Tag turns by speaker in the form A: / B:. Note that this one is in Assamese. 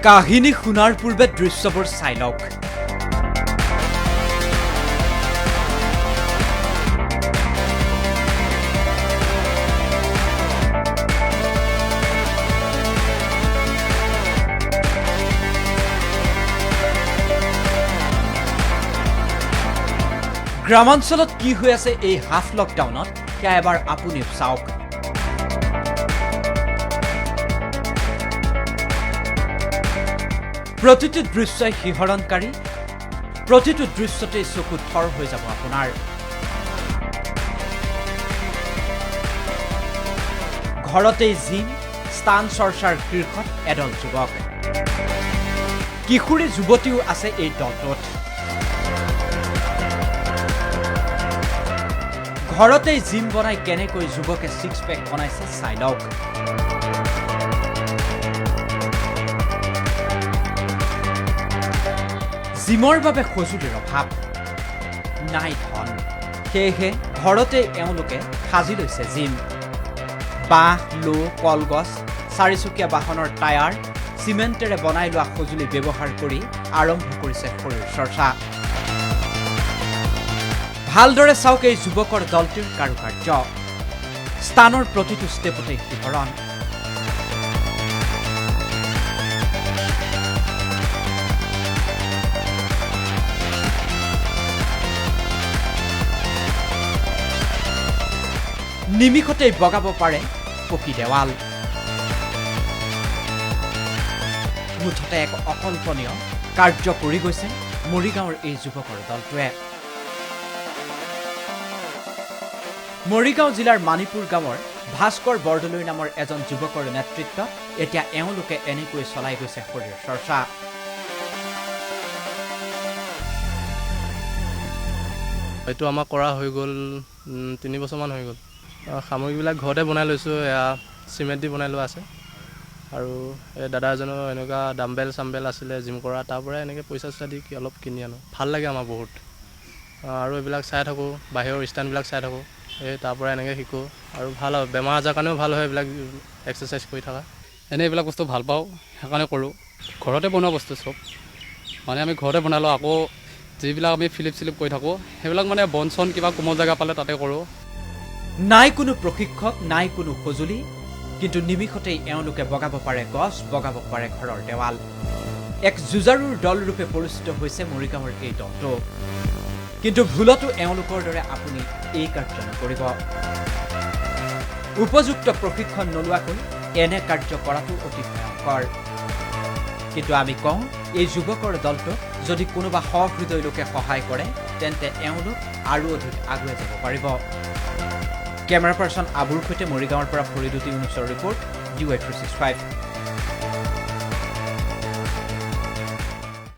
A: কাহিনী শুনাৰ পূৰ্বে দৃশ্যবোৰ চাই লওক। গ্ৰামাঞ্চলত কি হৈ আছে এই হাফ লকডাউনত সেয়া এবাৰ আপুনি চাওক। প্ৰতিটো দৃশ্যই শিহৰণকাৰী, প্ৰতিটো দৃশ্যতেই চকু থৰ হৈ যাব আপোনাৰ। ঘৰতেই জিম, স্থান চৰ্চাৰ শীৰ্ষত এদল যুৱক। কিশোৰী যুৱতীও আছে এই দলটোত। ঘৰতেই জিম বনাই কেনেকৈ যুৱকে ছিক্স পেক বনাইছে চাই লওক। জিমৰ বাবে সঁজুলিৰ অভাৱ নাই, ধন, সেয়েহে ঘৰতে এওঁলোকে সাজি লৈছে জিম। বাঁহ, লো, কলগছ, চাৰিচকীয়া বাহনৰ টায়াৰ, চিমেণ্টেৰে বনাই লোৱা সঁজুলি ব্যৱহাৰ কৰি আৰম্ভ কৰিছে শৰীৰ চৰ্চা। ভালদৰে চাওক এই যুৱকৰ দলটিৰ কাৰুকাৰ্য। স্থানৰ প্ৰতিটো ষ্টেপতে শিহৰণ। নিমিষতেই বগাব পাৰে পকী দেৱাল। মুঠতে এক অকল্পনীয় কাৰ্য কৰি গৈছে মৰিগাঁৱৰ এই যুৱকৰ দলটোৱে। মৰিগাঁও জিলাৰ মানিপুৰ গাঁৱৰ ভাস্কৰ বৰদলৈ নামৰ এজন যুৱকৰ নেতৃত্বত এতিয়া এওঁলোকে এনেকৈ চলাই গৈছে শৰীৰ চৰ্চা।
B: এইটো আমাক কৰা হৈ গ'ল 3 বছৰমান হৈ গ'ল। সামগ্ৰীবিলাক ঘৰতে বনাই লৈছোঁ, এয়া চিমেণ্ট দি বনাই লোৱা আছে। আৰু এই দাদা এজনৰ এনেকুৱা ডাম্বেল চাম্বেল আছিলে জিম কৰা, তাৰ পৰাই এনেকৈ পইচা দি অলপ কিনি আনো। ভাল লাগে আমাৰ বহুত। আৰু এইবিলাক চাই থাকোঁ, বাহিৰৰ ষ্টেণ্ডবিলাক চাই থাকোঁ, এই তাৰ পৰা এনেকৈ শিকোঁ। আৰু ভাল হয়, বেমাৰ আজাৰ কাৰণেও ভাল হয় এইবিলাক এক্সাৰচাইজ কৰি থকা।
C: এনেই এইবিলাক বস্তু ভাল পাওঁ, সেইকাৰণে কৰোঁ। ঘৰতে বনোৱা বস্তু চব, মানে আমি ঘৰতে বনাই লওঁ। আকৌ যিবিলাক আমি ফিলিপ কৰি থাকোঁ, সেইবিলাক মানে বন চন কিবা কোমল জেগা পালে তাতে কৰোঁ।
A: নাই কোনো প্ৰশিক্ষক, নাই কোনো সঁজুলি, কিন্তু নিমিষতেই এওঁলোকে বগাব পাৰে গছ, বগাব পাৰে ঘৰৰ দেৱাল। এক যুঁজাৰুৰ দলৰূপে পৰিচিত হৈছে মৰিগাঁৱৰ এই দলটো। কিন্তু ভুলতো এওঁলোকৰ দৰে আপুনি এই কাৰ্য নকৰিব। উপযুক্ত প্ৰশিক্ষণ নোলোৱাকৈ এনে কাৰ্য কৰাটো অতি ভয়ংকৰ। কিন্তু আমি কওঁ, এই যুৱকৰ দলটোক যদি কোনোবা সহৃদয় লোকে সহায় কৰে তেন্তে এওঁলোক আৰু অধিক আগুৱাই যাব পাৰিব। কেমেৰা পাৰ্চন আবুৰ সৈতে মৰিগাঁৱৰ পৰা ফৰিদুদ্দিন ইউনুছৰ ৰিপৰ্ট, DY365।